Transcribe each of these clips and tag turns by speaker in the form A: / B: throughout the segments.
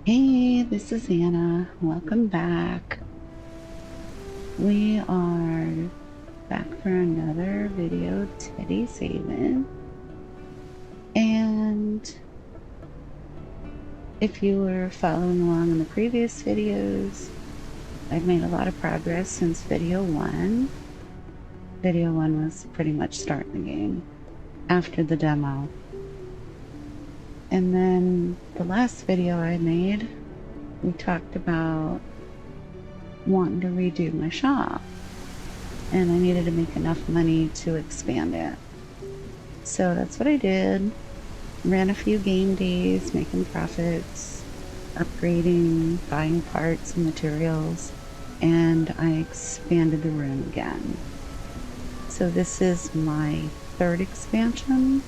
A: Hey, this is Anna. Welcome back. We are back for another video, Teddy Saving. And if you were following along in the previous videos, I've made a lot of progress since video one. Video one was pretty much starting the game after the demo. And then the last video I made, we talked about wanting to redo my shop. And I needed to make enough money to expand it. So that's what I did. Ran a few game days, making profits, upgrading, buying parts and materials, and I expanded the room again. So this is my third expansion,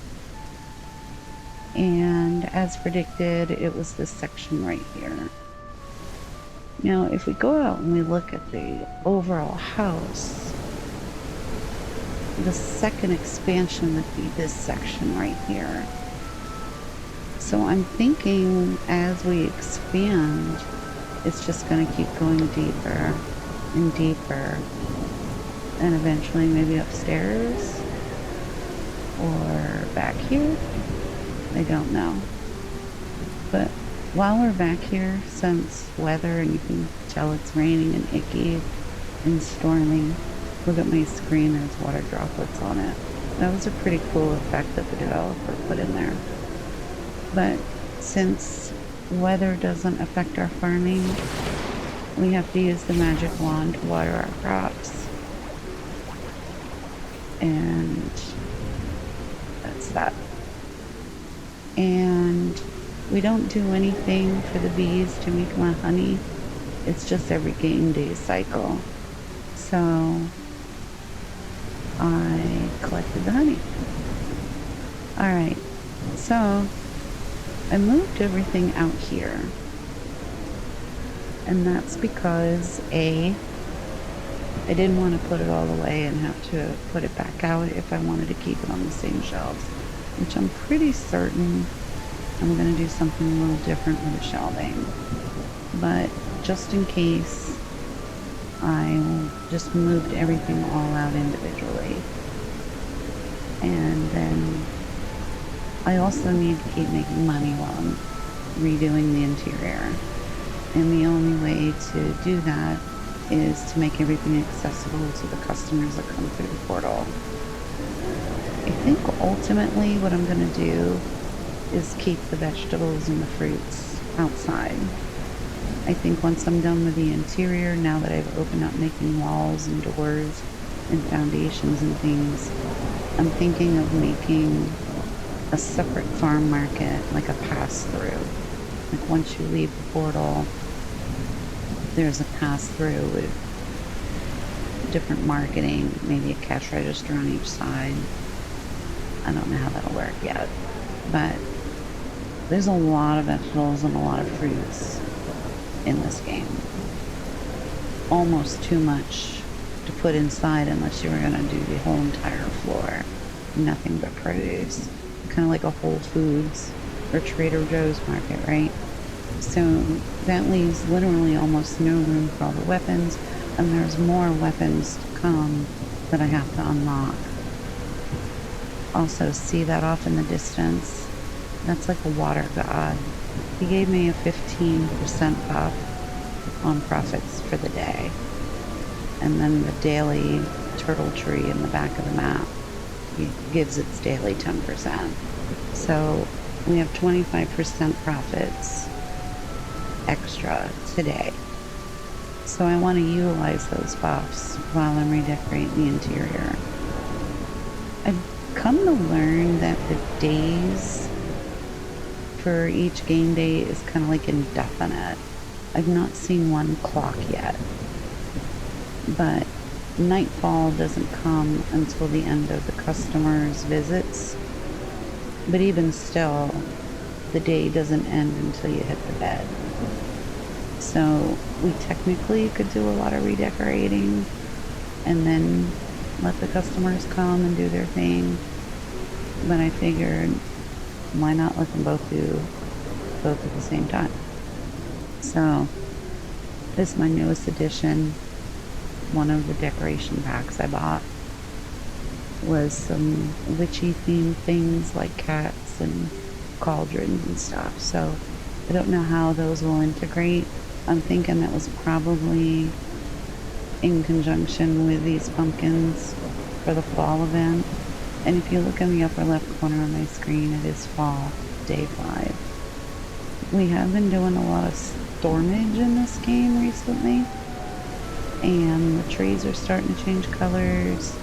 A: and as predicted, it was this section right here. Now, if we go out and we look at the overall house, the second expansion would be this section right here. So I'm thinking as we expand, it's just going to keep going deeper and deeper, and eventually maybe upstairs or back here. I don't know. But while we're back here, since weather, and you can tell it's raining and icky and storming, look at my screen, there's water droplets on it. That was a pretty cool effect that the developer put in there. But since weather doesn't affect our farming, we have to use the magic wand to water our crops. And that's that. And we don't do anything for the bees to make my honey. It's just every game day cycle. So I collected the honey. Alright, so I moved everything out here. And that's because I didn't want to put it all away and have to put it back out if I wanted to keep it on the same shelves, which I'm pretty certain I'm going to do something a little different with the shelving. But just in case, I just moved everything all out individually. And then I also need to keep making money while I'm redoing the interior. And the only way to do that is to make everything accessible to the customers that come through the portal. I think ultimately what I'm going to do is keep the vegetables and the fruits outside. I think once I'm done with the interior, now that I've opened up making walls and doors and foundations and things, I'm thinking of making a separate farm market, like a pass-through. Like once you leave the portal, there's a pass-through with different marketing, maybe a cash register on each side. I don't know how that'll work yet, but there's a lot of vegetables and a lot of fruits in this game. Almost too much to put inside unless you were going to do the whole entire floor. Nothing but produce. Kind of like a Whole Foods or Trader Joe's market, right? So that leaves literally almost no room for all the weapons, and there's more weapons to come that I have to unlock. Also, see that off in the distance? That's like a water god. He gave me a 15% buff on profits for the day. And then the daily turtle tree in the back of the map gives its daily 10%. So we have 25% profits extra today. So I want to utilize those buffs while I'm redecorating the interior. I've come to learn that the days for each game day is kind of like indefinite. I've not seen one clock yet, but nightfall doesn't come until the end of the customer's visits. But even still, the day doesn't end until you hit the bed. So we technically could do a lot of redecorating and then let the customers come and do their thing. But I figured, why not let them both do both at the same time? So this is my newest addition. One of the decoration packs I bought was some witchy themed things like cats and cauldrons and stuff. So I don't know how those will integrate. I'm thinking that was probably in conjunction with these pumpkins for the fall event. And if you look in the upper left corner of my screen, it is fall, day 5. We have been doing a lot of stormage in this game recently, and the trees are starting to change colors,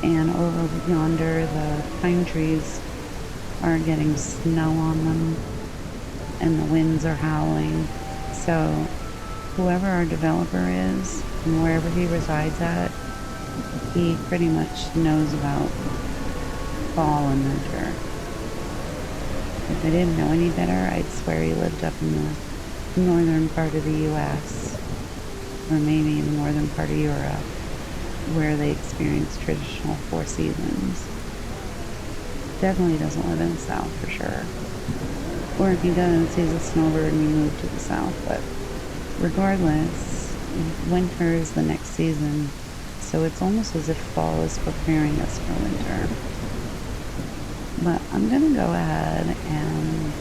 A: and over yonder the pine trees are getting snow on them, and the winds are howling. So whoever our developer is, and wherever he resides at, he pretty much knows about fall and winter. If I didn't know any better, I'd swear he lived up in the northern part of the US, or maybe in the northern part of Europe, where they experience traditional 4 seasons. Definitely doesn't live in the south for sure. Or if he does, he's a snowbird and he moved to the south. But regardless, winter is the next season, so it's almost as if fall is preparing us for winter. But I'm gonna go ahead and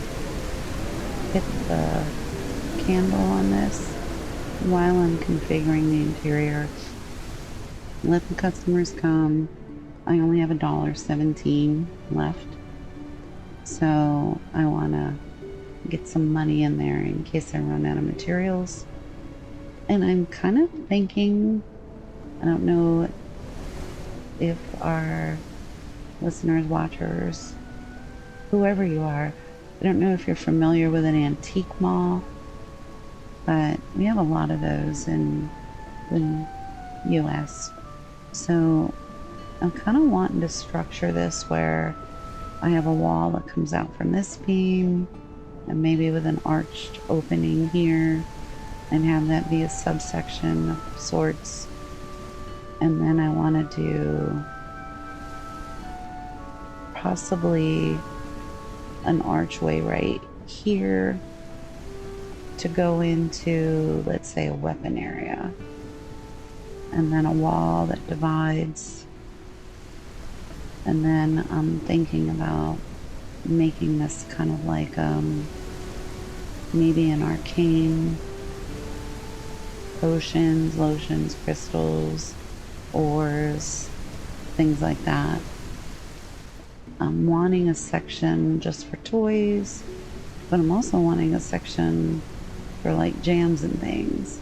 A: hit the candle on this while I'm configuring the interior. Let the customers come. I only have $1.17 left, so I want to get some money in there in case I run out of materials. And I'm kind of thinking, I don't know if our listeners, watchers, whoever you are, I don't know if you're familiar with an antique mall, but we have a lot of those in the US. So I'm kind of wanting to structure this where I have a wall that comes out from this beam, and maybe with an arched opening here, and have that be a subsection of sorts. And then I want to do possibly an archway right here to go into, let's say, a weapon area, and then a wall that divides. And then I'm thinking about making this kind of like maybe an arcane potions, lotions, crystals, ores, things like that. I'm wanting a section just for toys, but I'm also wanting a section for like jams and things.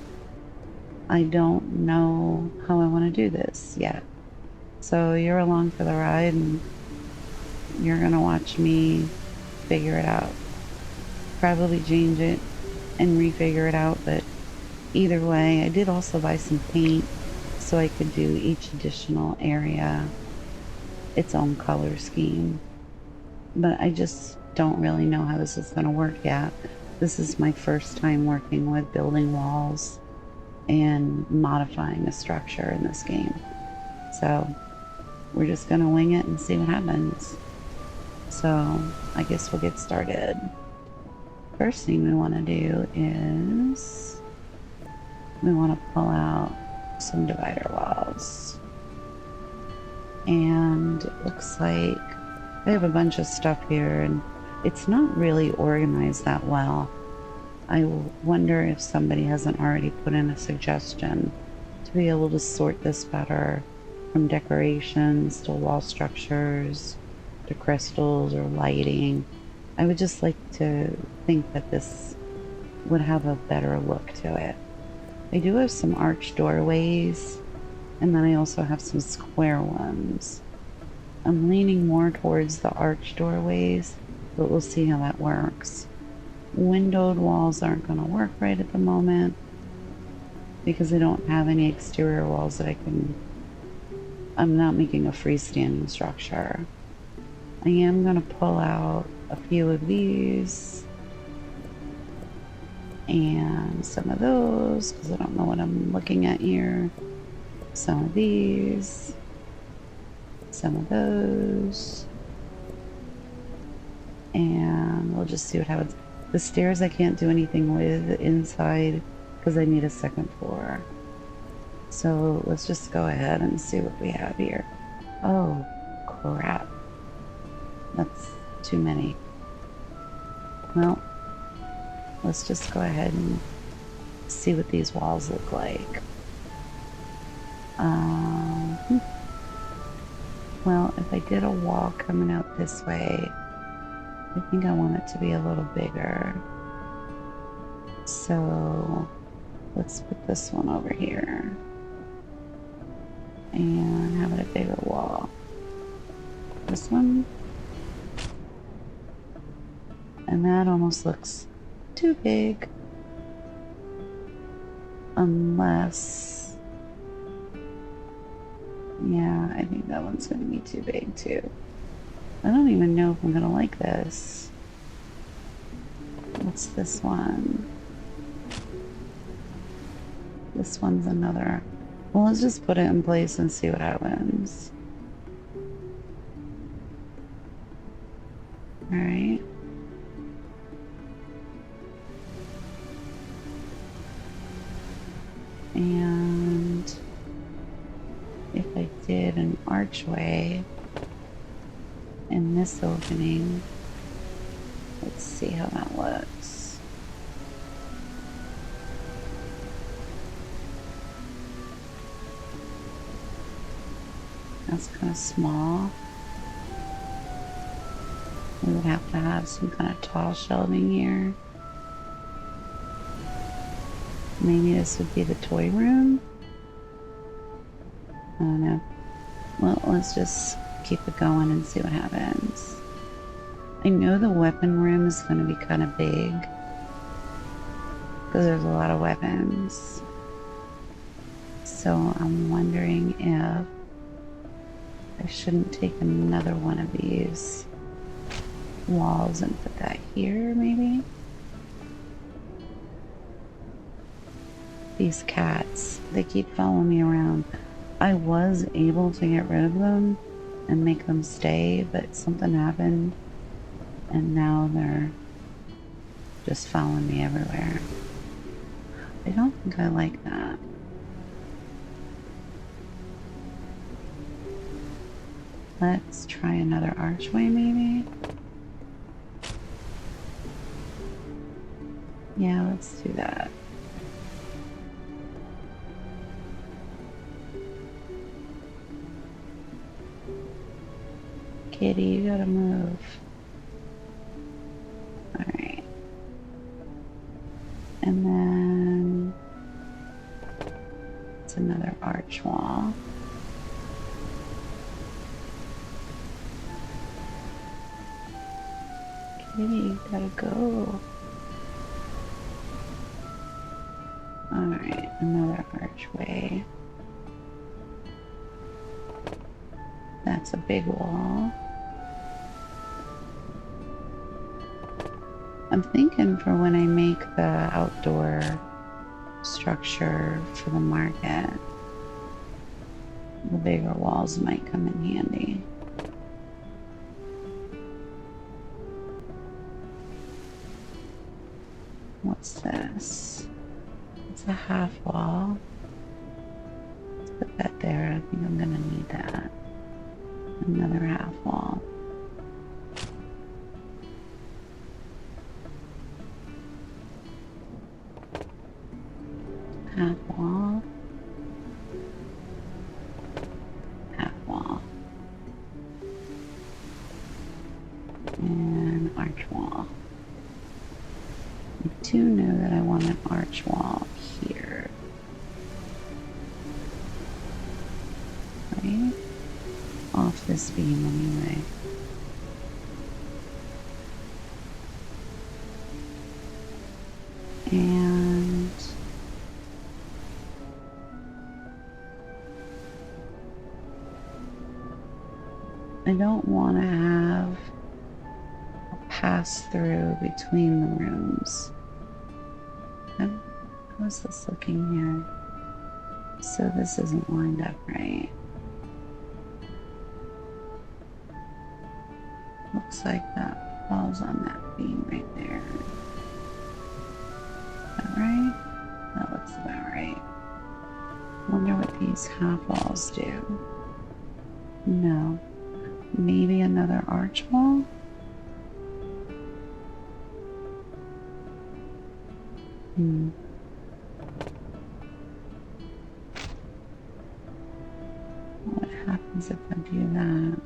A: I don't know how I want to do this yet. So you're along for the ride, and you're gonna watch me figure it out. Probably change it and refigure it out, but either way, I did also buy some paint so I could do each additional area its own color scheme. But I just don't really know how this is gonna work yet. This is my first time working with building walls and modifying a structure in this game. So we're just gonna wing it and see what happens. So I guess we'll get started. First thing we want to do is we want to pull out some divider walls. And it looks like I have a bunch of stuff here, and it's not really organized that well. I wonder if somebody hasn't already put in a suggestion to be able to sort this better, from decorations to wall structures to crystals or lighting. I would just like to think that this would have a better look to it. I do have some arched doorways, and then I also have some square ones. I'm leaning more towards the arched doorways, but we'll see how that works. Windowed walls aren't going to work right at the moment because I don't have any exterior walls that I'm not making a freestanding structure. I am going to pull out a few of these and some of those because I don't know what I'm looking at here. Some of these, some of those, and we'll just see what happens. The stairs I can't do anything with inside because I need a second floor. So let's just go ahead and see what we have here. Oh, crap. That's too many. Well, let's just go ahead and see what these walls look like. Well, if I did a wall coming out this way, I think I want it to be a little bigger. So let's put this one over here and have it a bigger wall. This one. And that almost looks too big. Unless, yeah, I think that one's going to be too big too. I don't even know if I'm going to like this. What's this one? This one's another. Well, let's just put it in place and see what happens. All right. And if I did an archway in this opening, let's see how that looks. That's kind of small. We would have to have some kind of tall shelving here. Maybe this would be the toy room. I don't know. Well, let's just keep it going and see what happens. I know the weapon room is going to be kind of big because there's a lot of weapons. So I'm wondering if I shouldn't take another one of these walls and put that here, maybe. These cats, they keep following me around. I was able to get rid of them and make them stay, but something happened and now they're just following me everywhere. I don't think I like that. Let's try another archway, maybe. Yeah, let's do that. Kitty, you gotta move. Alright. And then it's another arch wall. Kitty, you gotta go. Alright, another archway. That's a big wall. I'm thinking for when I make the outdoor structure for the market, the bigger walls might come in handy. What's this? It's a half wall. Let's put that there. I think I'm gonna need that. Another half wall. Half wall. Half wall. And arch wall. I do know that I want an arch wall here. Right? Off this beam anyway. And I don't want to have a pass through between the rooms. How's this looking here? So this isn't lined up right. Looks like that falls on that beam right there. that right? That looks about right. Wonder what these half walls do. No. Maybe another arch wall? What happens if I do that?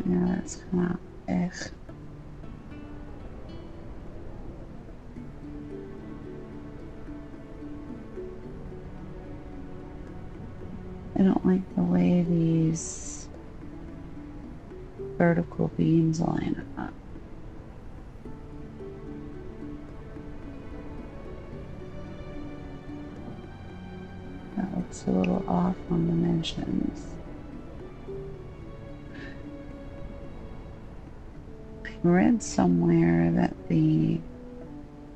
A: Yeah, that's kind of ugh. I don't like the way these vertical beams line up. That looks a little off on dimensions. I read somewhere that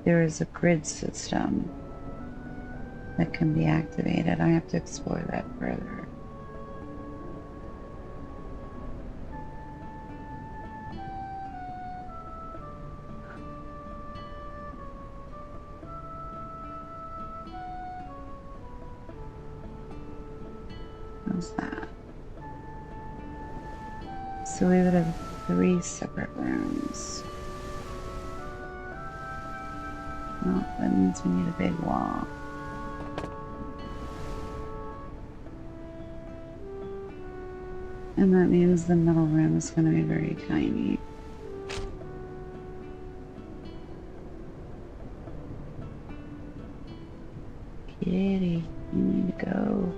A: there is a grid system that can be activated. I have to explore that further. How's that? So we would have 3 separate rooms. Well, that means we need a big wall. And that means the middle room is going to be very tiny. Kitty, you need to go.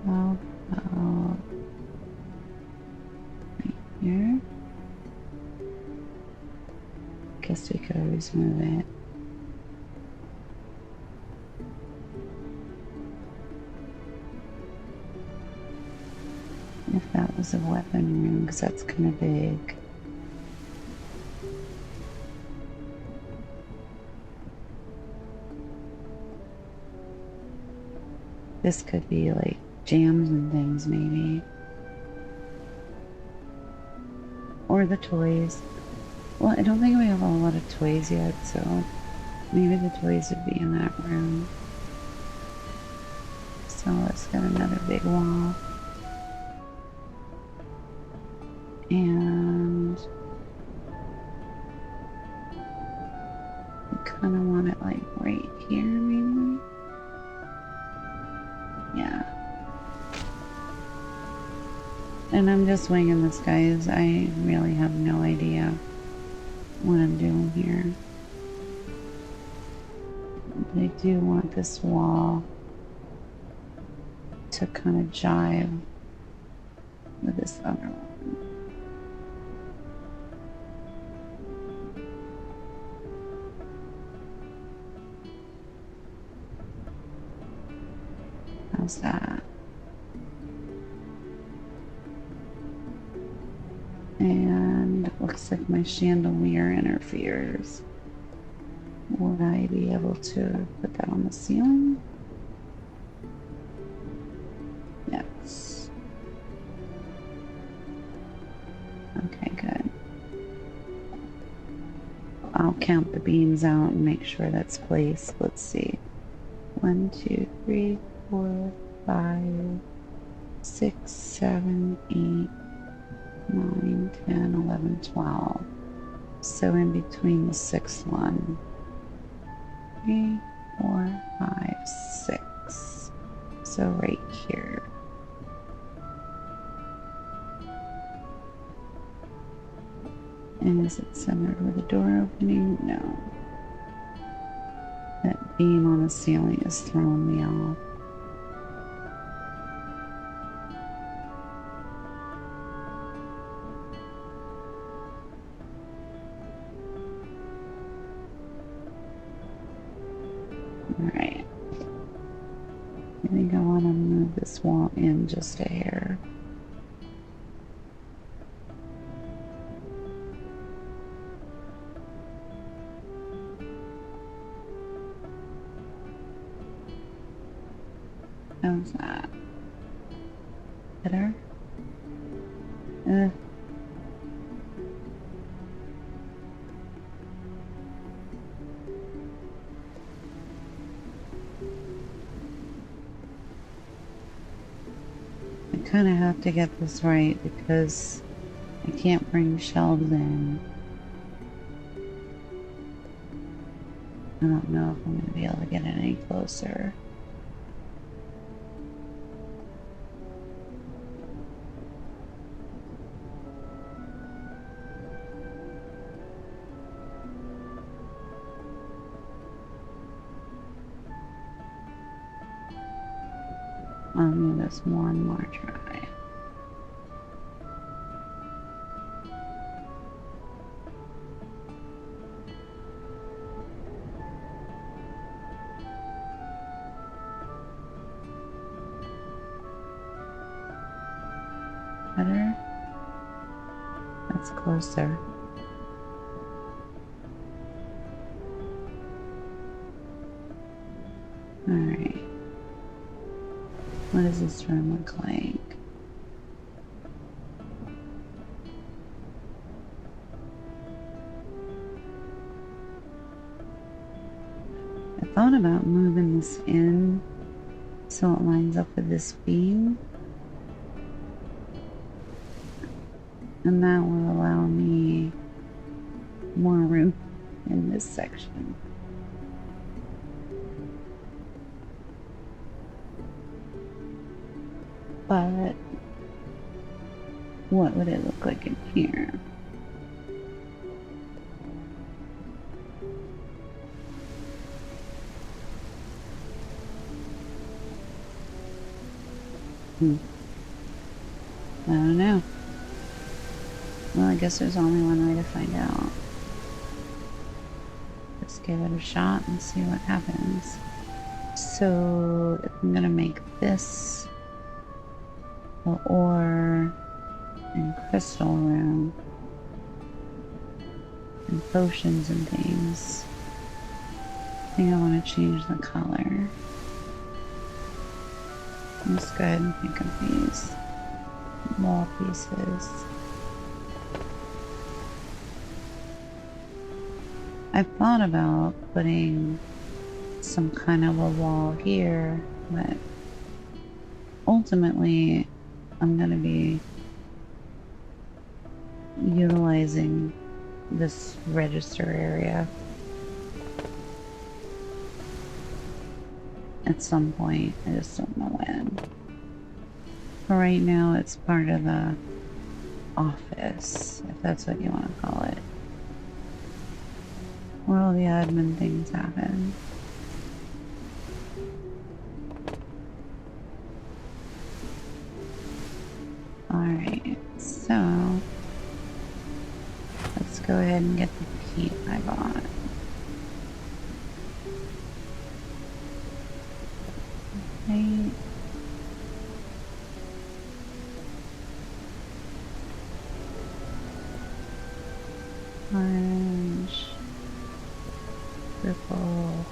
A: How about right here? Guess we could always move it. If that was a weapon room, because that's kind of big. This could be like jams and things, maybe. Or the toys. Well, I don't think we have a lot of toys yet, so maybe the toys would be in that room. So let's get another big wall. And we kind of want it like right here, maybe. Yeah. And I'm just winging this, guys. I really have no idea what I'm doing here. But I do want this wall to kind of jive with this other one. How's that? And it looks like my chandelier interferes. Would I be able to put that on the ceiling? Yes. Okay, good. I'll count the beams out and make sure that's placed. Let's see. 1, 2, 3, 4, 5, 6, 7, 8, 9, 10, 11, 12. So in between the 6th one. 3, 4, 5, 6. So right here. And is it centered with a door opening? No. That beam on the ceiling is throwing me off. Alright. I think I want to move this wall in just a hair. How's that? Better? Uh, I kind of have to get this right because I can't bring shelves in. I don't know if I'm going to be able to get any closer. I'll give this one more try. Better? That's closer. Alright. What does this room look like? I thought about moving this in so it lines up with this beam. And that will allow me more room in this section. But what would it look like in here? I don't know. Well, I guess there's only one way to find out. Let's give it a shot and see what happens. So if I'm gonna make this the ore and crystal room and potions and things, I think I want to change the color. Let's go ahead and pick up these wall pieces. I've thought about putting some kind of a wall here, but ultimately I'm going to be utilizing this register area at some point. I just don't know when. For right now, it's part of the office, if that's what you want to call it, where all the admin things happen. Alright, so let's go ahead and get the peat I bought. Right. Orange, purple,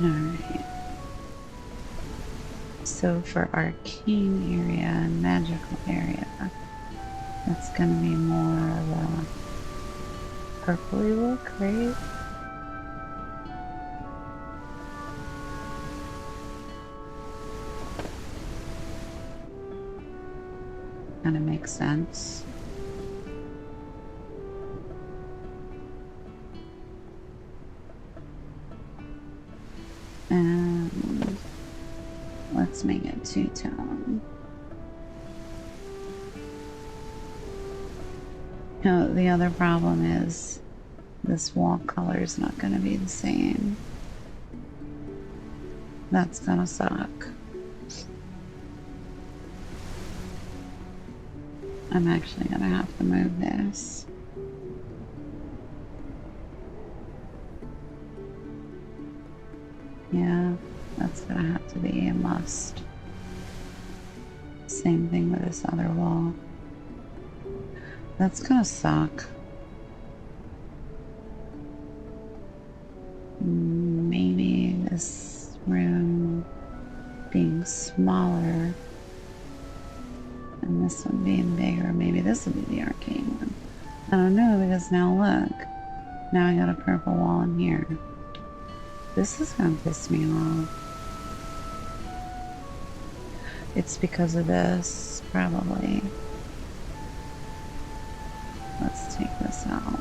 A: alright. So for arcane area and magical area, that's gonna be more of a purpley look, right? Kind of makes sense. And let's make it two-tone. Now, the other problem is this wall color is not going to be the same. That's going to suck. I'm actually going to have to move this. Yeah, that's going to have to be a must. Same thing with this other wall. That's going to suck. being smaller and this one being bigger. Maybe this will be the arcane one. I don't know, because now look. Now I got a purple wall in here. This is gonna piss me off. It's because of this, probably. Let's take this out.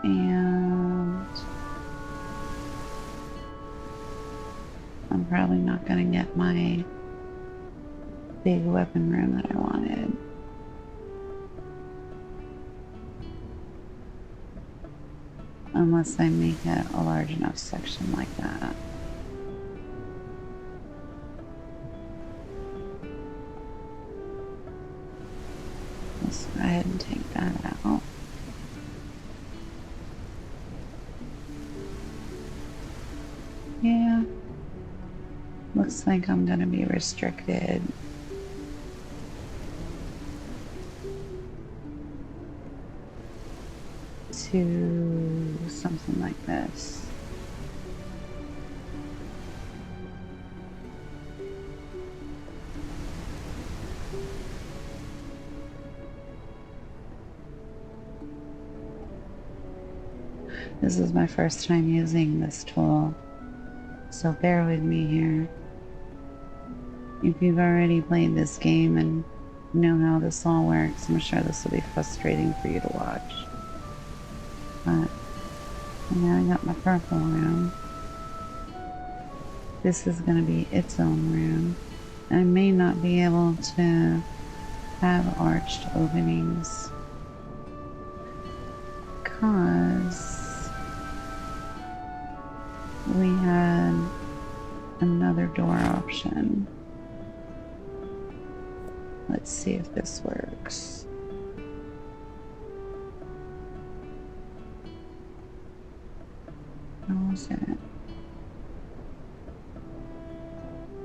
A: And I'm probably not gonna get my big weapon room that I wanted. Unless I make it a large enough section like that. Let's go ahead and take that out. Yeah. Looks like I'm gonna be restricted to something like this. This is my first time using this tool, so bear with me here. If you've already played this game and know how this all works, I'm sure this will be frustrating for you to watch. But now I got my purple room. This is going to be its own room. I may not be able to have arched openings because we had another door option. Let's see if this works. How is it?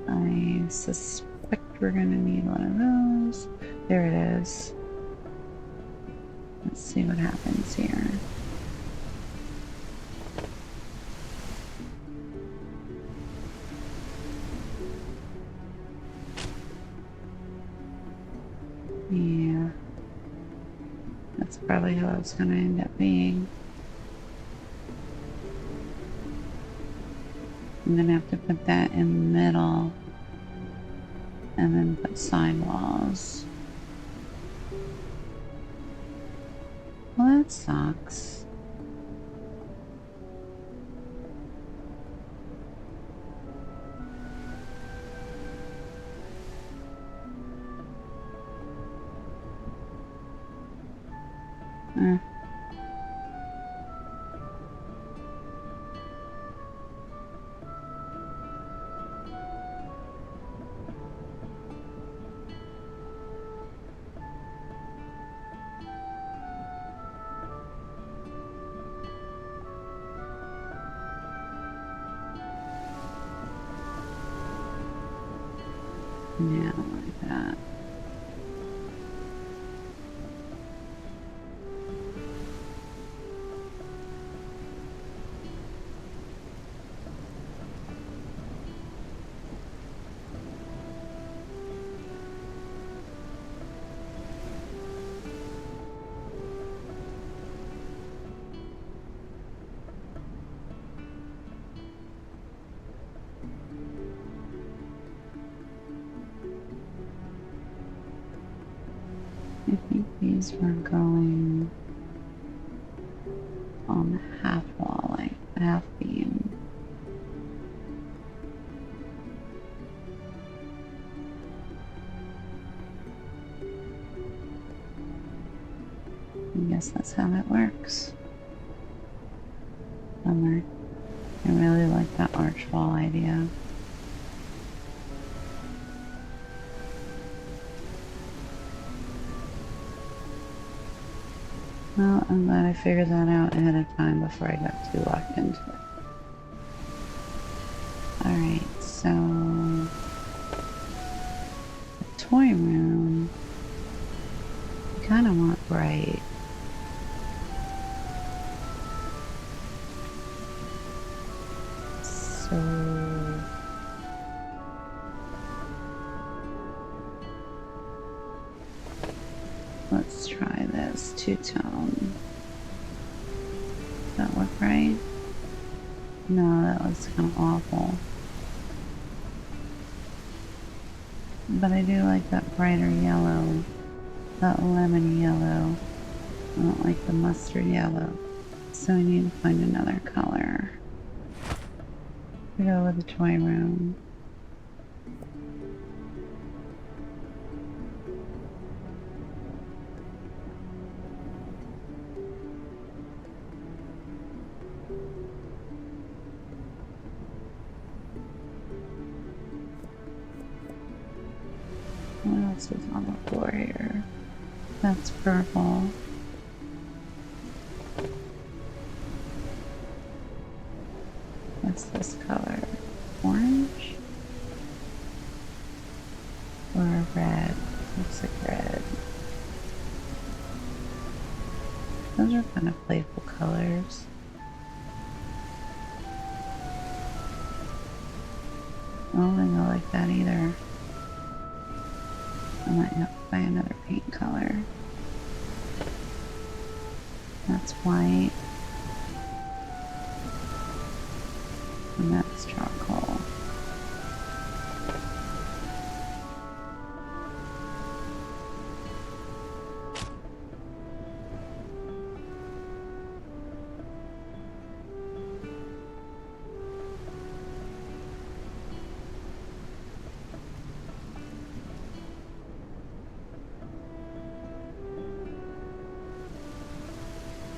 A: I suspect we're gonna need one of those. There it is. Let's see what happens here. Yeah. That's probably how it's gonna end up being. I'm gonna have to put that in the middle and then put sidewalls. Well, that sucks. Yeah, like that. I think these were going on the half wall, like half beam. I guess that's how it works. Bummer. I really like that arch wall idea. Well, I'm glad I figured that out ahead of time before I got too locked into it. Alright, so the toy room, I kind of want bright. So let's try this two-tone. Does that look right? No, that looks kind of awful. But I do like that brighter yellow, that lemon yellow. I don't like the mustard yellow. So we need to find another color to go with the toy room. What else is on the floor here? That's purple. What's this color? Orange? Or red? Looks like red. Those are kind of playful colors. I don't think I like that either. I might have to buy another paint color. That's white. And that's charcoal.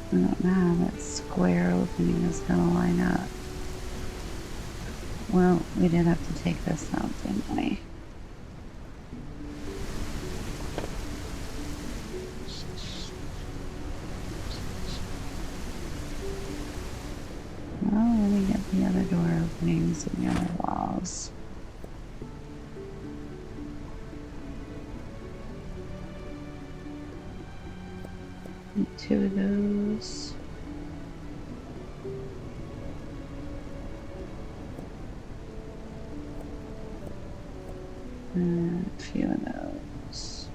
A: I don't know how that square opening is going to line up. Well, we did have to take this out, didn't we? Well, let me get the other door openings and the other walls. Need 2 of those. And a few of those.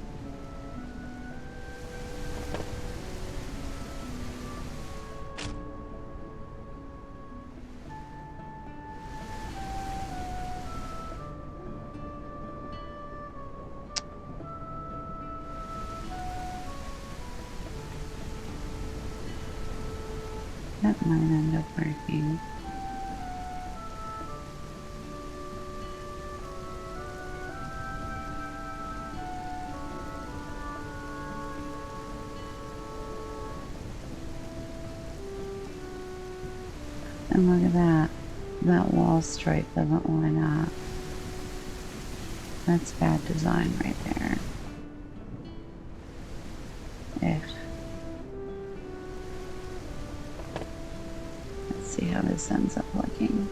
A: That might end up working. And look at that. That wall stripe doesn't line up. That's bad design right there. Ugh. Let's see how this ends up looking.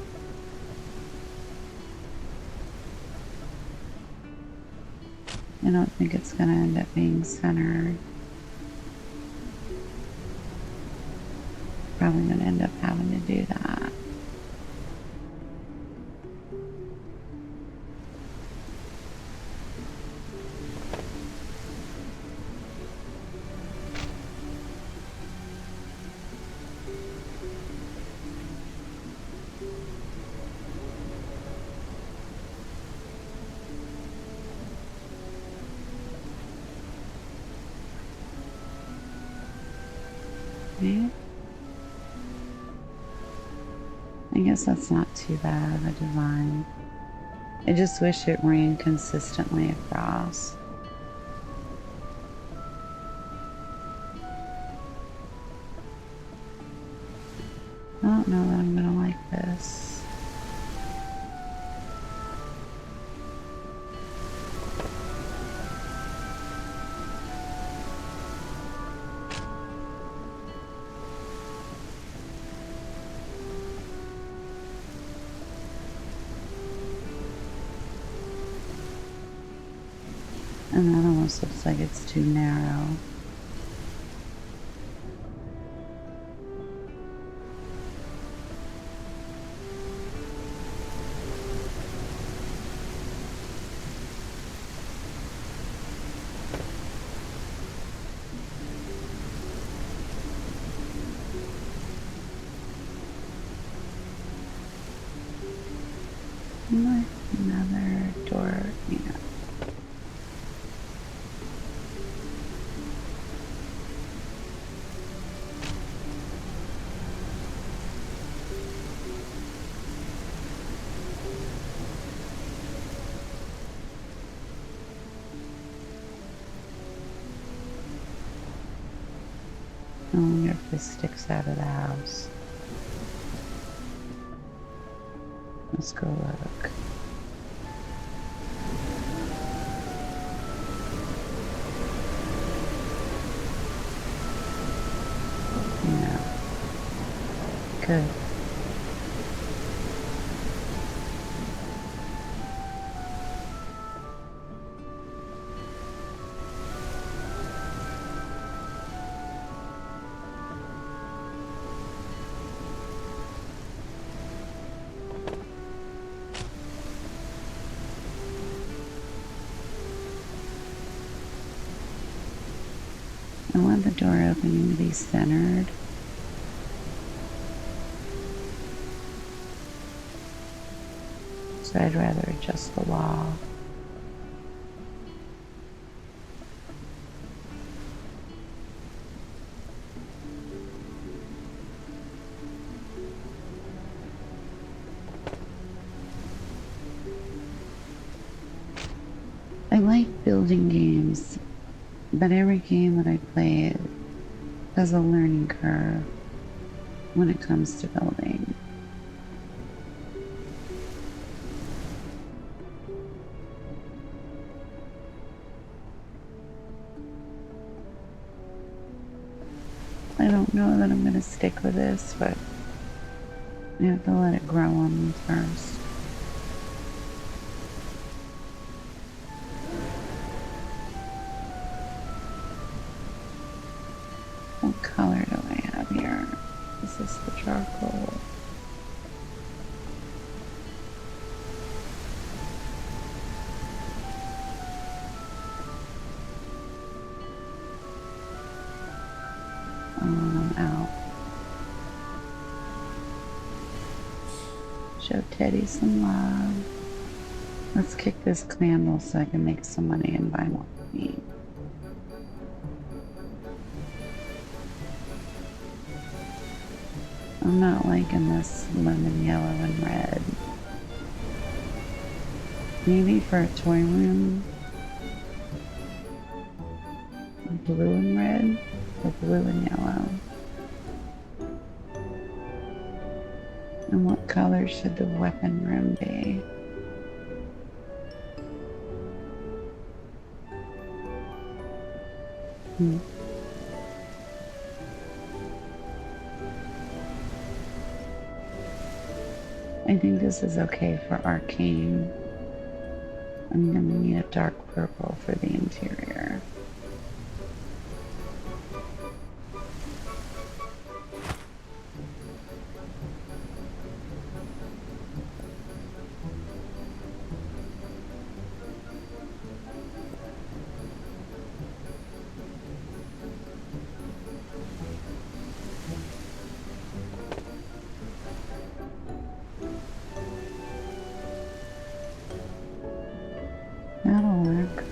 A: I don't think it's going to end up being centered. Probably going to end up having to do that. Okay. I guess that's not too bad of a design. I just wish it ran consistently across. I don't know that I'm gonna like this. And that almost looks like it's too narrow. Another door. Yeah. I wonder if this sticks out of the house. Let's go look. Yeah. Good. I want the door opening to be centered. So I'd rather adjust the wall. I like building games, but every game that I play has a learning curve when it comes to building. I don't know that I'm going to stick with this, but I have to let it grow on me first. What color do I have here? Is this the charcoal? I'm out. Show Teddy some love. Let's kick this candle so I can make some money and buy more meat. I'm not liking this lemon yellow and red. Maybe for a toy room, blue and red, or blue and yellow. And what color should the weapon room be? I think this is okay for arcane. I'm gonna need a dark purple for the interior. That'll work.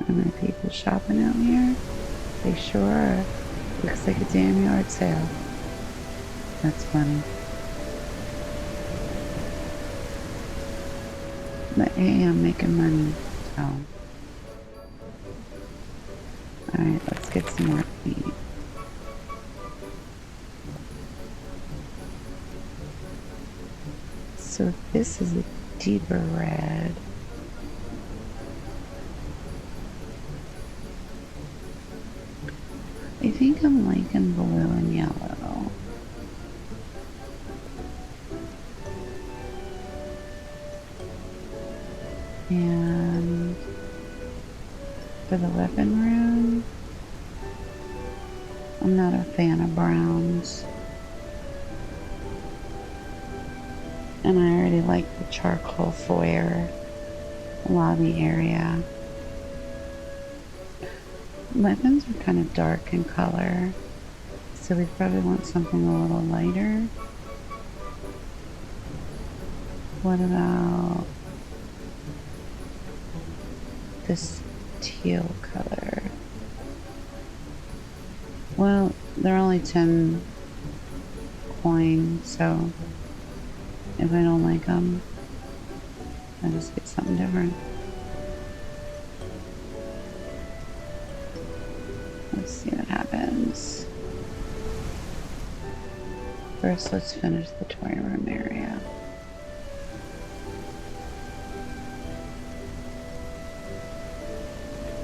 A: Are my people shopping out here? They sure are. Looks like a damn yard sale. That's funny. But hey, I'm making money, so. Alright, let's get some more meat. So this is a deeper red. I think I'm liking blue and yellow. And for the weapon room, I'm not a fan of browns. And I already like the charcoal foyer lobby area. Weapons are kind of dark in color, So we probably want something a little lighter. What about this teal color? Well, they're only 10 coins, so if I don't like them, I just get something different. Let's see what happens. First, let's finish the toy room area.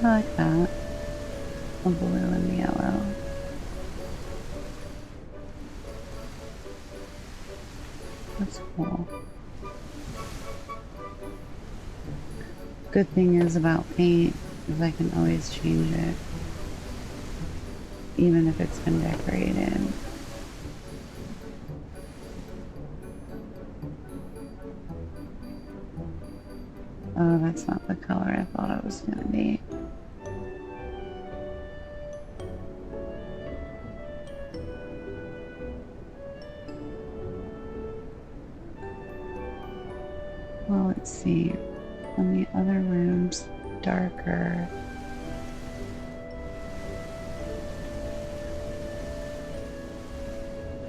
A: I like that. The blue and the yellow. That's cool. Good thing is about paint is I can always change it, even if it's been decorated. Oh, that's not the color I thought it was gonna be. Well, let's see. On the other rooms, darker.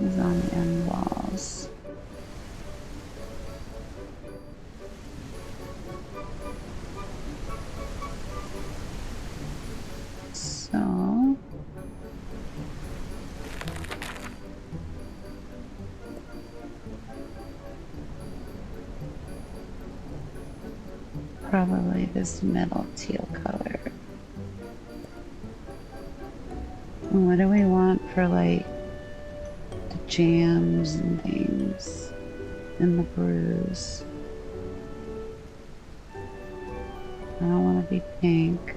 A: Is on the end walls. So probably this middle teal color. And what do we want for like the jams and things and the brews? I don't want to be pink.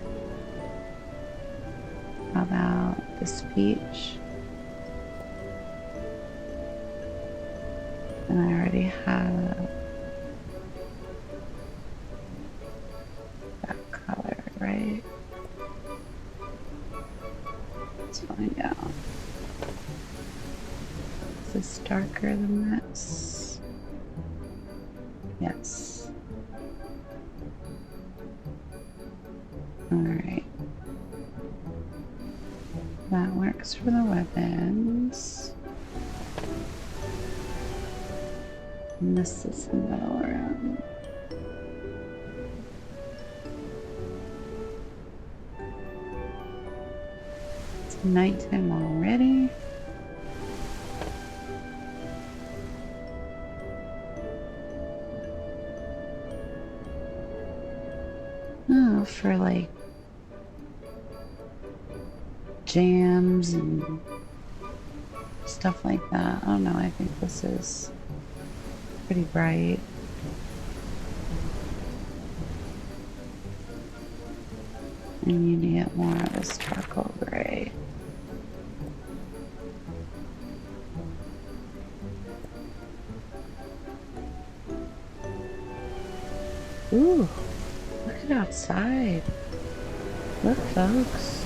A: How about this peach? And I already have that color, right? Let's find out. Is this darker than this? Yes. Alright. That works for the weapons. And this is the middle room. It's nighttime already. Oh, for like jams and stuff like that. I don't know, I think this is pretty bright. I need to get more of this charcoal gray. Ooh, look at outside. Look, folks.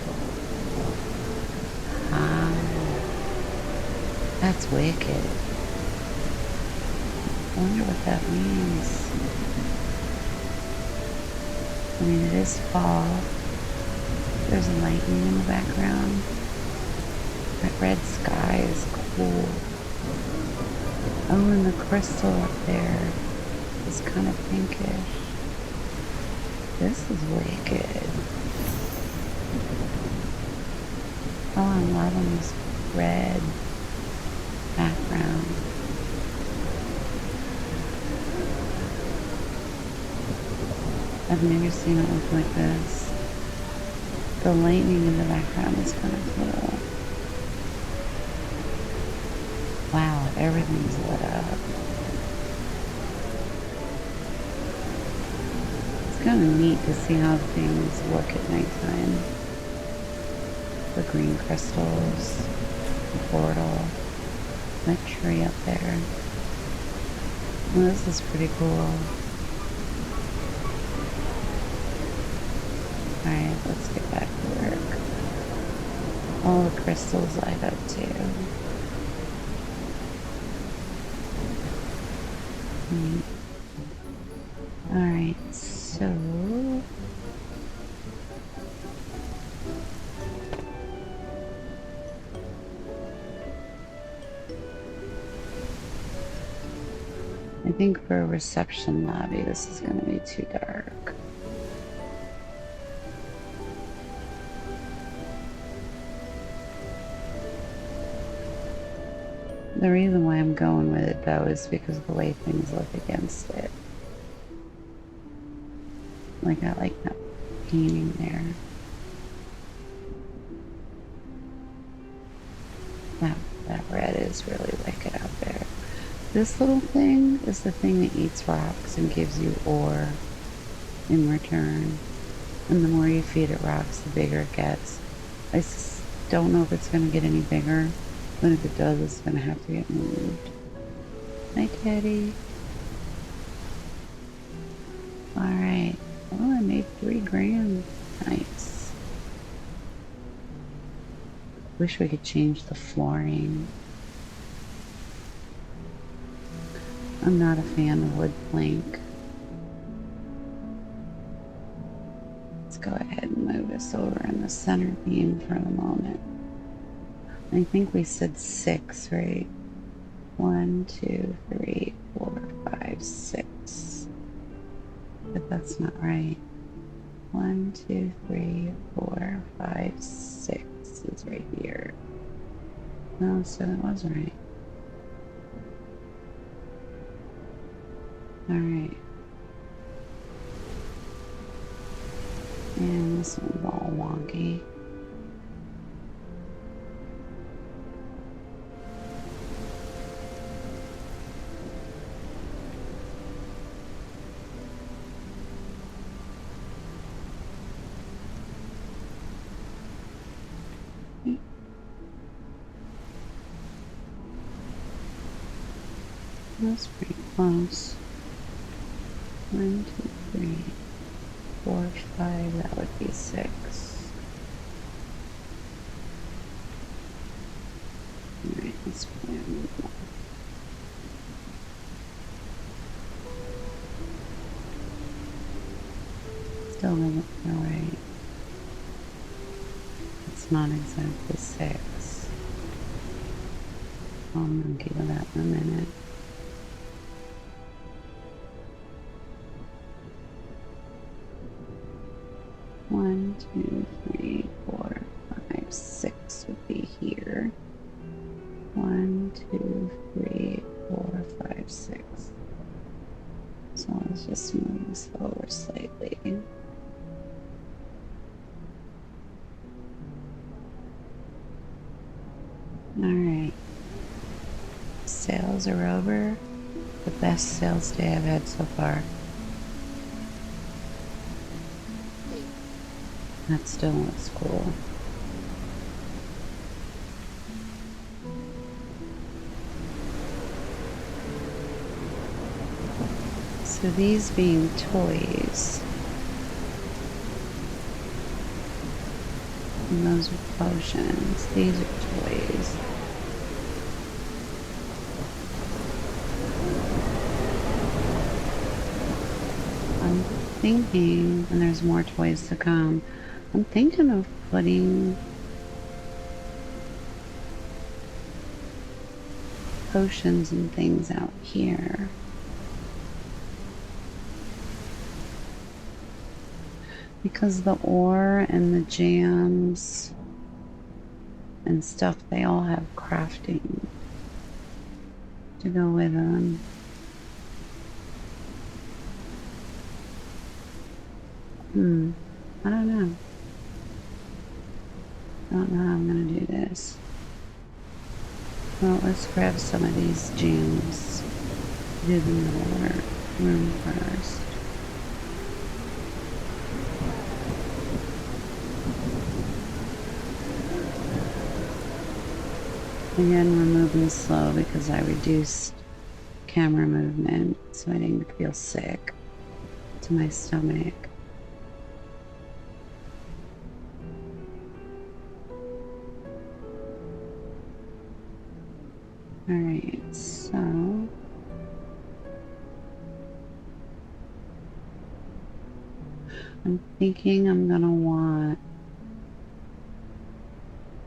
A: That's wicked. I wonder what that means. I mean, it is fall. There's lightning in the background. That red sky is cool. Oh, and the crystal up there is kind of pinkish. This is wicked. Oh, I'm loving this red background. I've never seen it look like this. The lightning in the background is kind of cool. Wow, everything's lit up. It's kind of neat to see how things look at nighttime. The green crystals, the portal, that tree up there. Well, this is pretty cool. Alright, let's get back to work. All the crystals light up too. Alright, so I think for a reception lobby this is going to be too dark. The reason why I'm going with it though is because of the way things look against it. Like I like that painting there. That red is really wicked out there. This little thing is the thing that eats rocks and gives you ore in return. And the more you feed it rocks, the bigger it gets. I don't know if it's going to get any bigger. But if it does, it's going to have to get moved. Hi, Teddy. Alright. Oh, I made 3 grand. Nice. Wish we could change the flooring. I'm not a fan of wood plank. Let's go ahead and move this over in the center beam for the moment. I think we said 6, right? 1, 2, 3, 4, 5, 6. But that's not right. 1, 2, 3, 4, 5, 6 is right here. No, so that was right. Alright. And this one's all wonky. That's pretty close. 1, 2, 3, 4, 5, that would be 6. Alright, let's play on one. Still doesn't feel right. It's not exactly 6. I'll monkey with that in a minute. One, 2, 3, 4, 5, 6 would be here. 1, 2, 3, 4, 5, 6. So let's just move this over slightly. Alright. Sales are over. The best sales day I've had so far. That still looks cool. So these being toys, and those are potions, these are toys. I'm thinking, and there's more toys to come, I'm thinking of putting potions and things out here. Because the ore and the jams and stuff, they all have crafting to go with them. I don't know. I don't know how I'm gonna do this. Well, let's grab some of these gems. Do the middle room first. Again, we're moving slow because I reduced camera movement so I didn't feel sick to my stomach. Alright, so I'm thinking I'm gonna want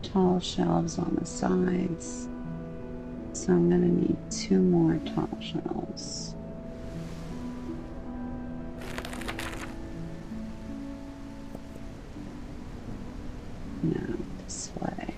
A: tall shelves on the sides. So I'm gonna need 2 more tall shelves. No, this way.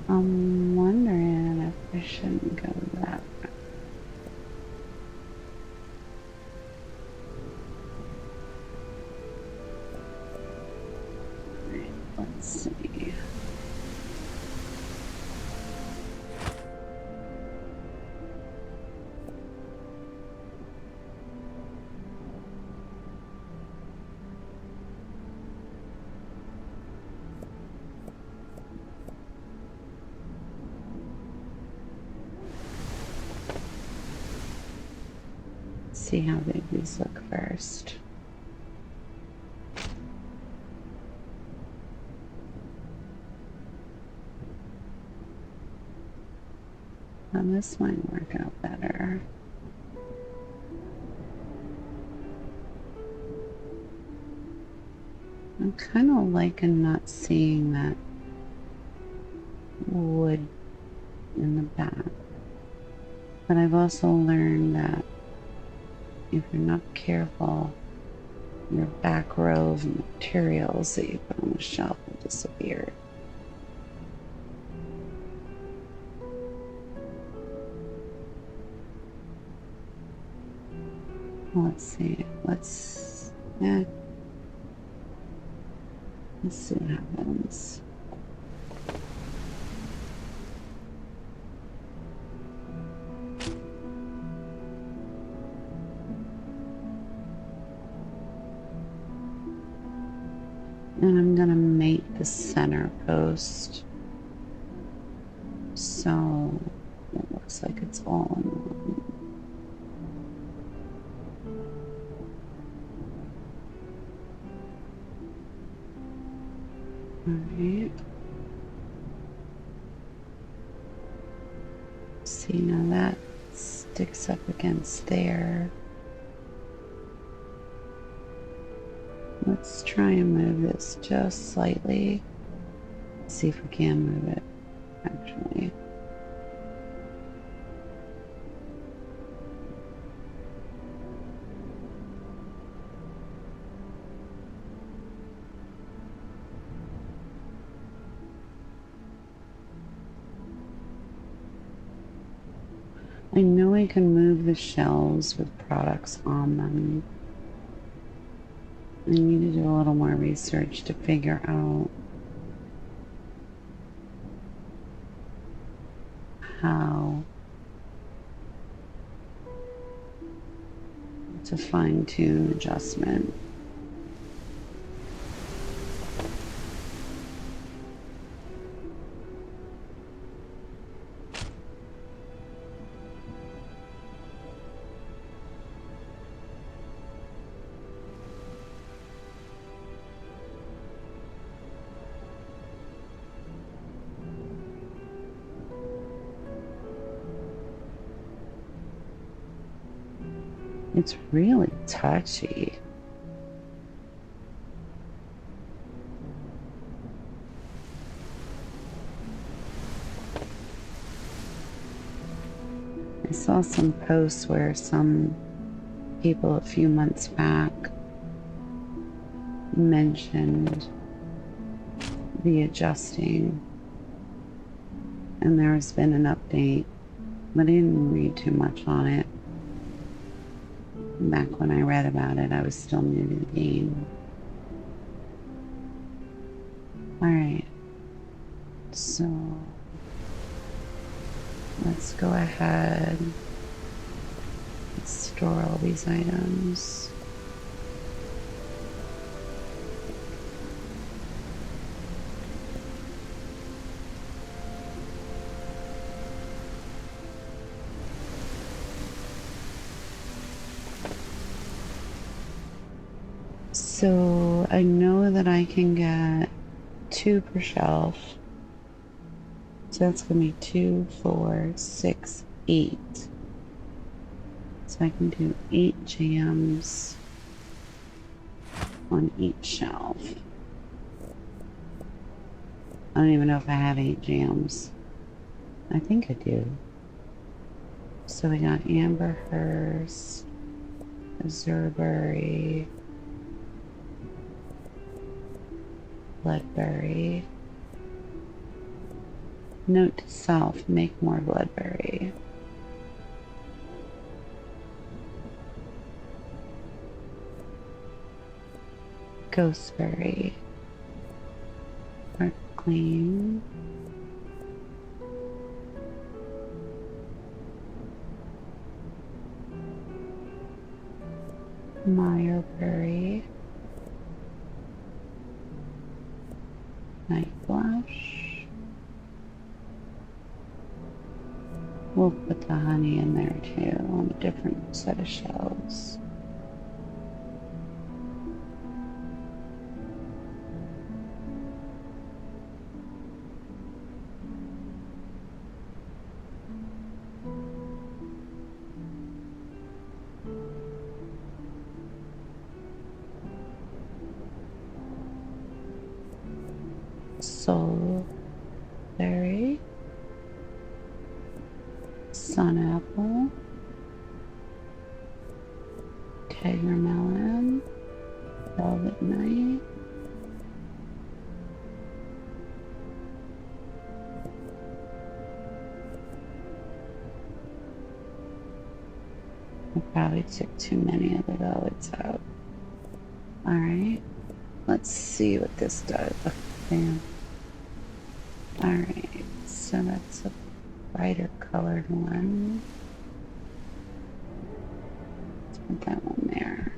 A: I'm wondering if I shouldn't go that way. Right, let's see. See how big these look first. And this might work out better. I'm kind of liking not seeing that wood in the back. But I've also learned that if you're not careful, your back row of materials that you put on the shelf will disappear. Let's see. Let's see what happens. And I'm gonna mate the center post so it looks like it's all in one. Alright. See, now that sticks up against there. Let's try and move this just slightly. See if we can move it, actually. I know I can move the shelves with products on them. I need to do a little more research to figure out how to fine-tune adjustment. It's really touchy. I saw some posts where some people a few months back mentioned the adjusting, and there has been an update, but I didn't read too much on it. Back when I read about it, I was still new to the game. Alright, so let's go ahead and store all these items. So I know that I can get 2 per shelf. So that's going to be 2, 4, 6, 8. So I can do 8 jams on each shelf. I don't even know if I have 8 jams. I think I do. So we got Amberhurst, Zerberry, Bloodberry. Note to self, make more Bloodberry. Ghostberry. Dark Clean. Meyerberry. Night Blush. We'll put the honey in there too on a different set of shelves. Soulberry, Sun Apple, Tiger Melon, Velvet Night, I probably took too many of the velvets out. Alright, let's see what this does. Oh, damn. Alright, so that's a brighter colored one. Let's put that one there.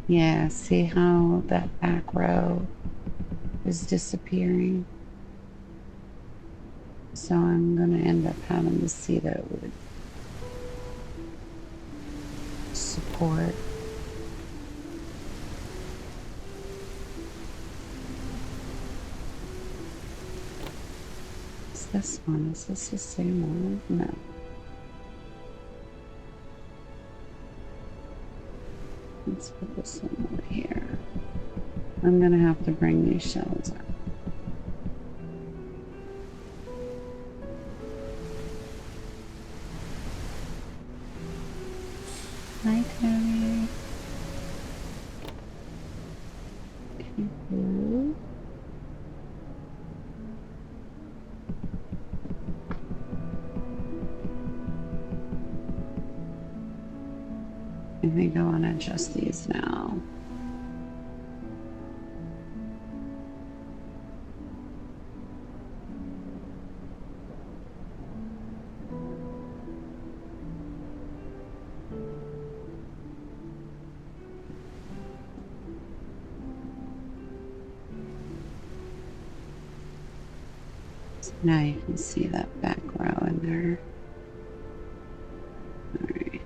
A: Yeah, see how that back row is disappearing? So I'm gonna end up having to see that it would support. This one, is this the same one? No. Let's put this one over here. I'm gonna have to bring these shells up. Hi, Terry. Blue. I think I want to adjust these now. So now you can see that back row in there. Alright.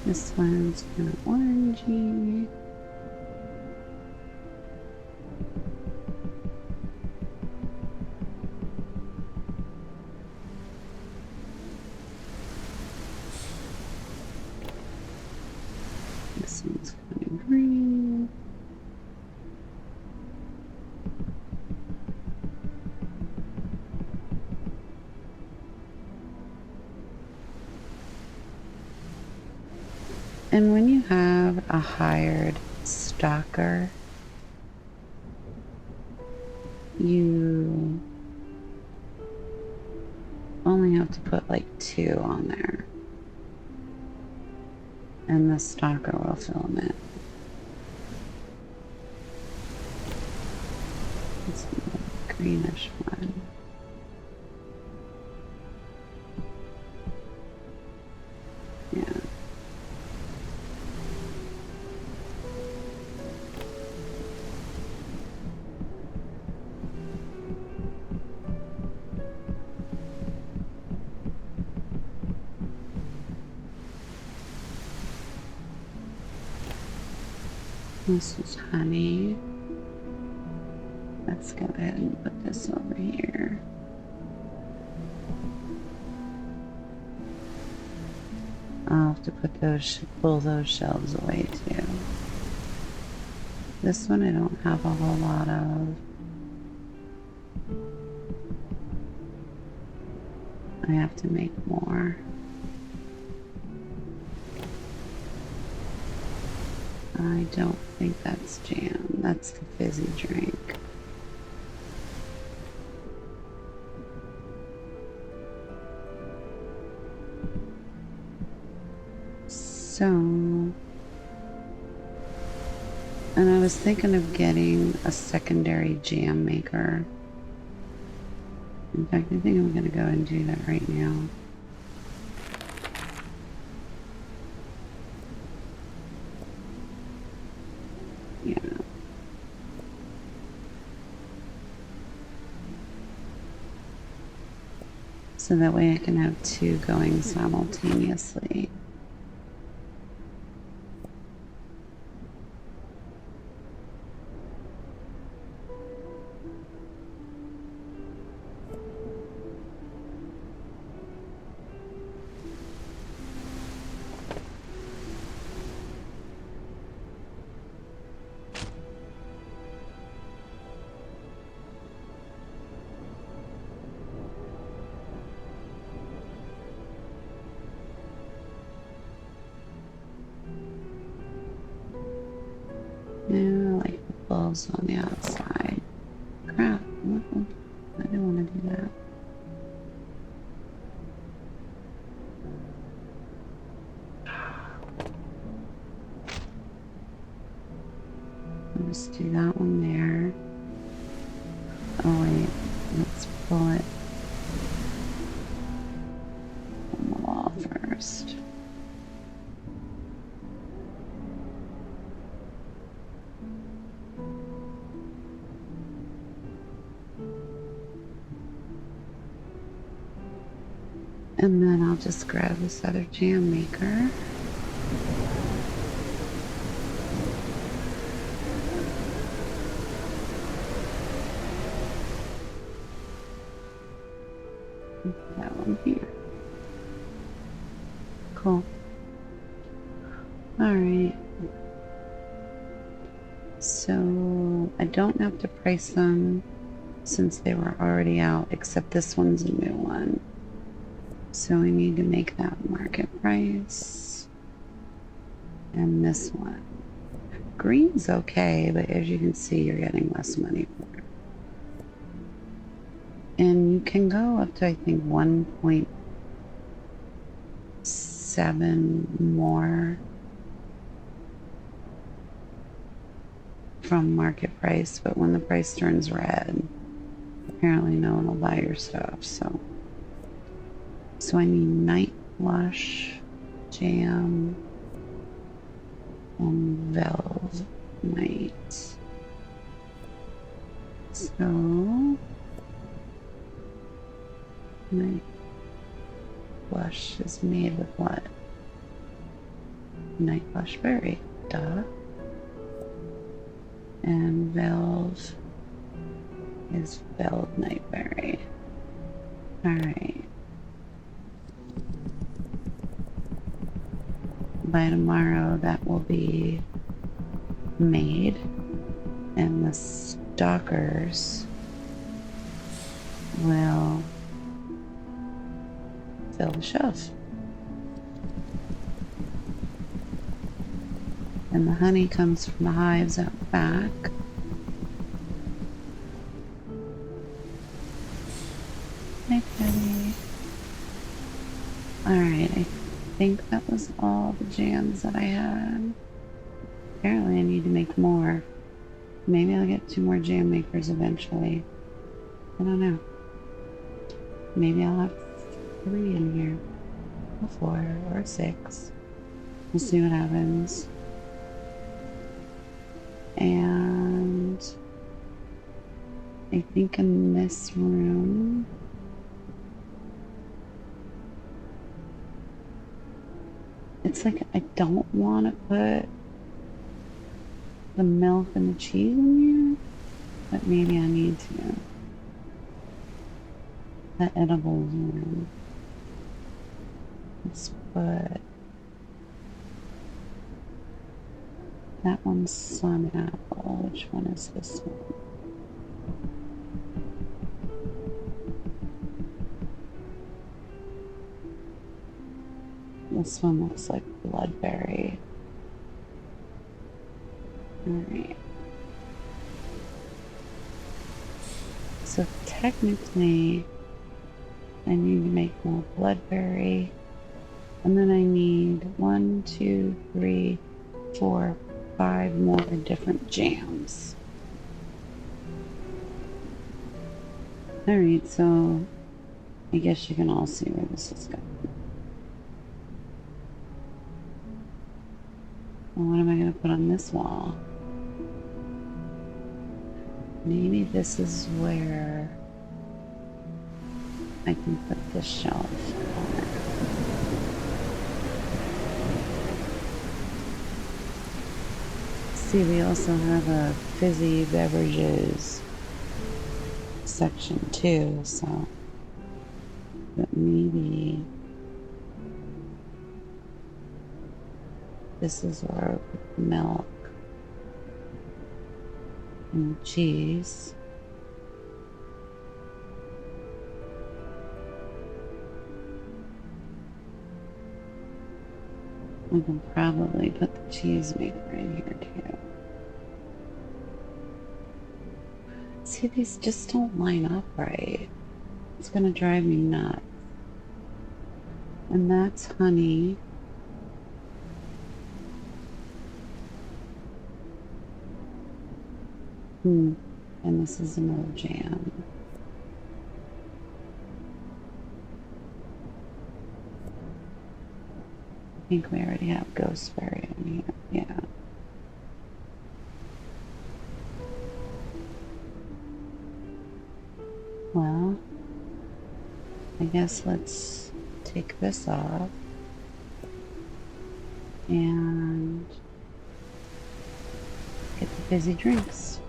A: This one's kind of orangey. This one's kind of green. And when you have a hired stalker, you only have to put like 2 on there, and the stalker will film it. It's a greenish one. Yeah. This is honey. Let's go ahead and put this over here. I'll have to put those, pull those shelves away too. This one I don't have a whole lot of. I have to make more. I don't think that's jam. That's the fizzy drink. So, and I was thinking of getting a secondary jam maker. In fact, I think I'm gonna go and do that right now. Yeah. So that way I can have two going simultaneously. Yeah, like the bulbs on the outside. Crap. I didn't want to do that. I'll just do that one there. Oh wait, let's pull it on the wall first. And then I'll just grab this other jam maker. Put that one here. Cool. Alright. So I don't have to price them since they were already out, except this one's a new one. So we need to make that market price. And this one. Green's okay, but as you can see, you're getting less money for it. And you can go up to, I think, 1.7 more from market price, but when the price turns red, apparently no one will buy your stuff, so I need Night Flush, Jam, and Velvet Night. So Night Flush is made with what? Night Flush Berry, duh. And Velvet is Velvet Nightberry. Alright. By tomorrow that will be made, and the stalkers will fill the shelf. And the honey comes from the hives out back. Hi, Teddy. Alright, I think that was all the jams that I had. Apparently I need to make more. Maybe I'll get 2 more jam makers eventually. I don't know. Maybe I'll have 3 in here. Or 4 or 6. We'll see what happens. And I think in this room it's like I don't want to put the milk and the cheese in here, but maybe I need to. The edibles in. Let's put that one's sun apple. Which one is this one? This one looks like bloodberry. Alright. So technically, I need to make more bloodberry. And then I need 1, 2, 3, 4, 5 more different jams. Alright, so I guess you can all see where this is going. Well, what am I going to put on this wall? Maybe this is where I can put this shelf on it. See, we also have a fizzy beverages section too, so but maybe this is where I put milk and cheese. I can probably put the cheese maker in here too. See, these just don't line up right. It's gonna drive me nuts. And that's honey. And this is another jam. I think we already have Ghostberry in here. Yeah. Well, I guess let's take this off and get the fizzy drinks.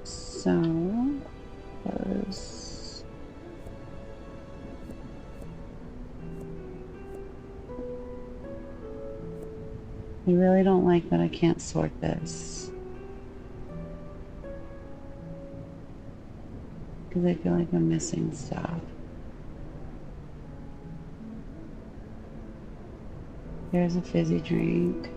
A: So, those. I really don't like that I can't sort this. Because I feel like I'm missing stuff. There's a fizzy drink.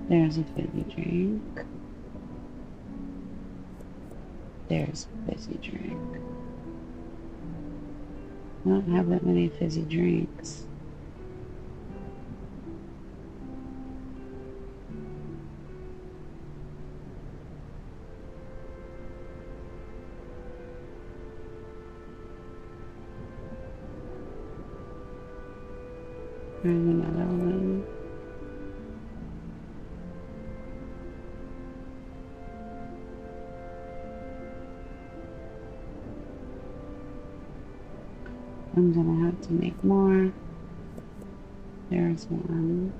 A: There's a fizzy drink. There's a fizzy drink. I don't have that many fizzy drinks. There's another one. I'm gonna have to make more. There's one.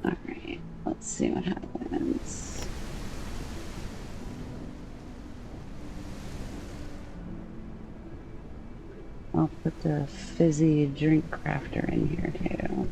A: Alright, let's see what happens. I'll put the fizzy drink crafter in here too.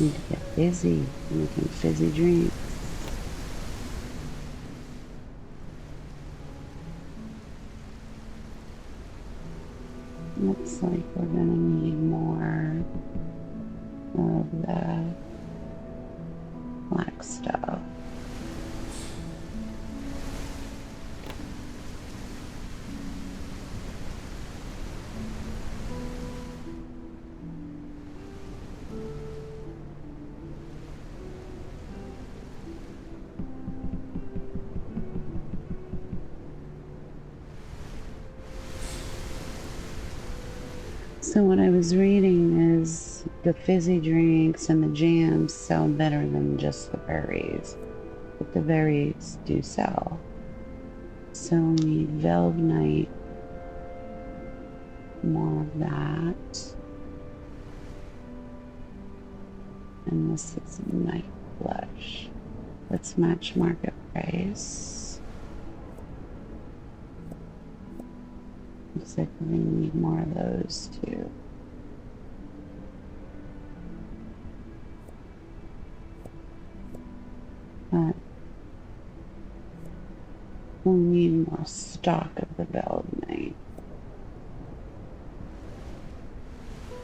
A: Need to get busy making fizzy drinks. Let's Looks like we're gonna need more of the black stuff. So what I was reading is the fizzy drinks and the jams sell better than just the berries, but the berries do sell. So we need Velgnite, more of that. And this is Night Flush. Let's match market price. Looks like we're gonna need more of those too. But we'll need more stock of the Velgnite.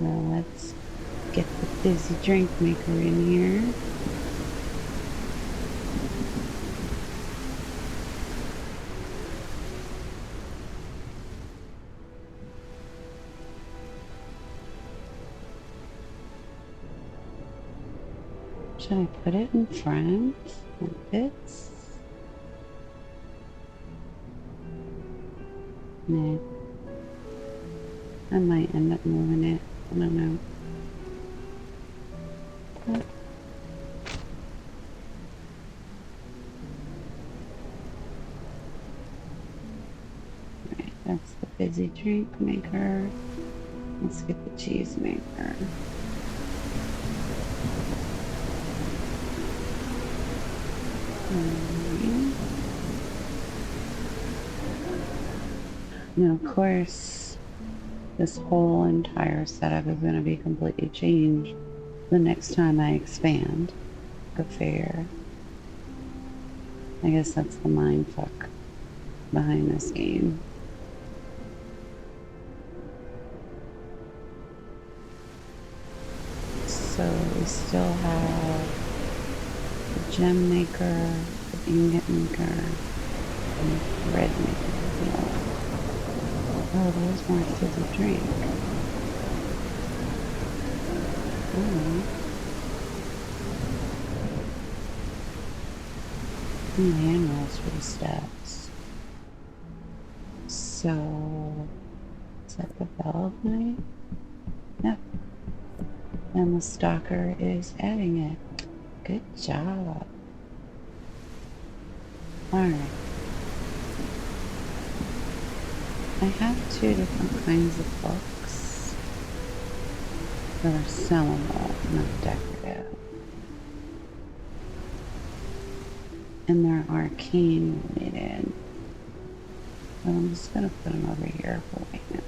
A: Well, let's get the fizzy drink maker in here. Should I put it in front? It fits. Nah. I might end up moving it. I don't know. But right, that's the fizzy drink maker. Let's get the cheese maker. Now, of course, this whole entire setup is going to be completely changed the next time I expand the fair. I guess that's the mind fuck behind this game. So we still have the gem maker, the ingot maker, and the thread maker. Oh, there's more fizzy drink. Oh. Hand rolls for the steps. So, is that the Velgnite? Yep. And the stalker is adding it. Good job. Alright. I have 2 different kinds of books that are sellable, not decorative. And they're arcane related. So I'm just gonna put them over here for right now.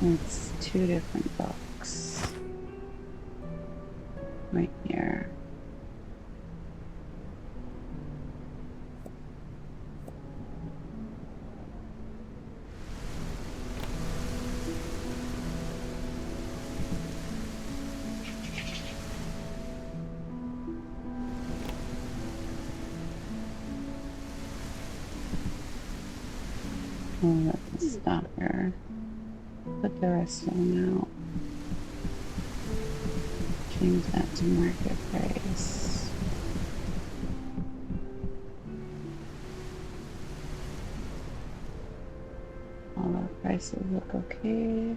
A: It's 2 different books right here. I'll let the stalker put the rest of them out. Change that to market price. All the prices look okay.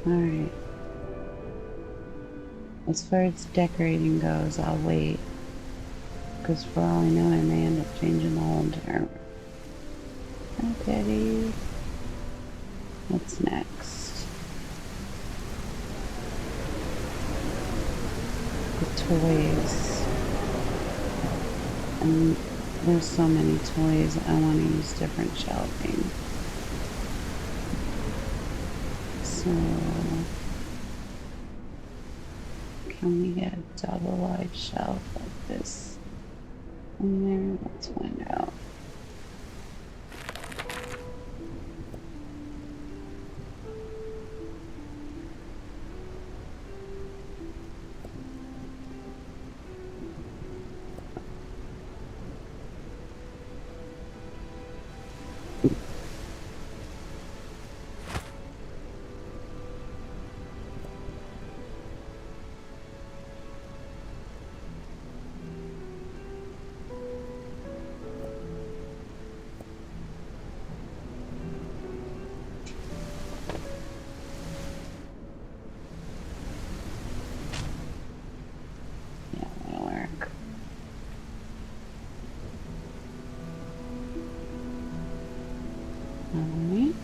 A: Alright. As far as decorating goes, I'll wait. Because for all I know, I may end up changing the whole entire. Hi, Daddy. What's next? The toys. And There's so many toys. I want to use different shelving. So, can we get a double wide shelf like this in there? Let's find out. Yeah, that'll work. Alright.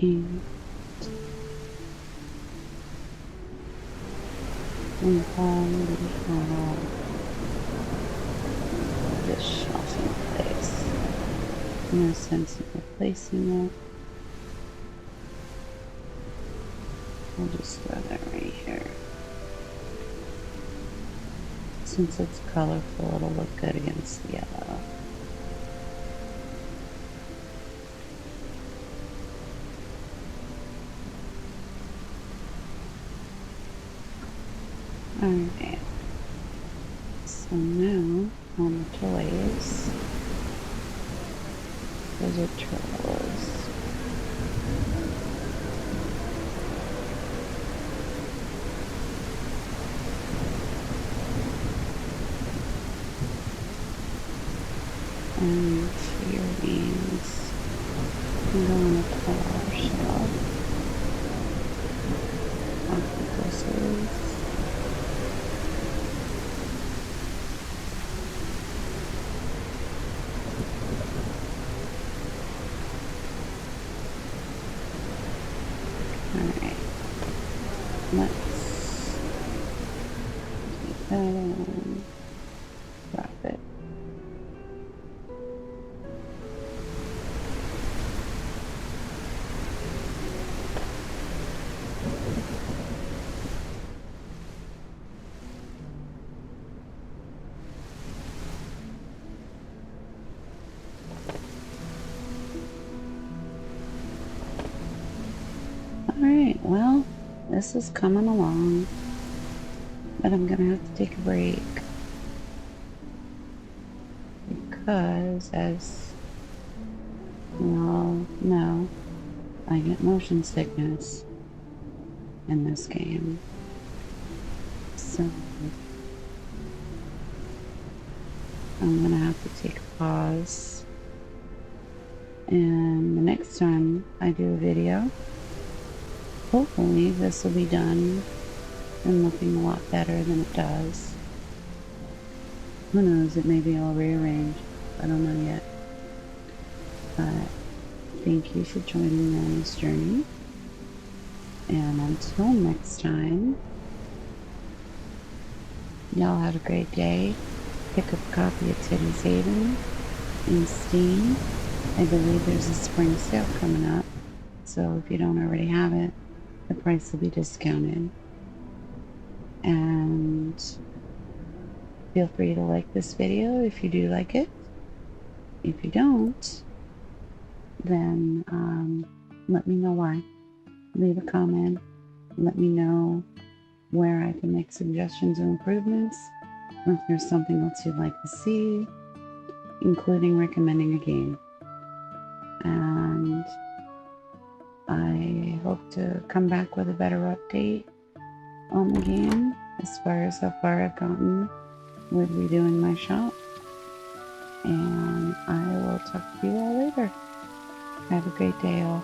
A: And we have this shelf in place. No sense in replacing it. We'll just throw that right here. Since it's colorful, it'll look good against the yellow. Alright. So now, on the toys, those are turtles. And figurines can go on a pull-out shelf. Octopuses. Alright. Let's take that and drop it. Alright, well, this is coming along, but I'm gonna have to take a break because, as you all know, I get motion sickness in this game. So I'm gonna have to take a pause, and the next time I do a video, hopefully this will be done and looking a lot better than it does. Who knows, it may be all rearranged. I don't know yet. But thank you for joining me on this journey. And until next time, y'all have a great day. Pick up a copy of Teddy's Haven in Steam. I believe there's a spring sale coming up. So if you don't already have it, the price will be discounted. And feel free to like this video if you do like it. If you don't, then let me know why. Leave a comment. Let me know where I can make suggestions or improvements, or if there's something else you'd like to see, including recommending a game. And I hope to come back with a better update on the game as far as how far I've gotten with redoing my shop. And I will talk to you all later. Have a great day, all.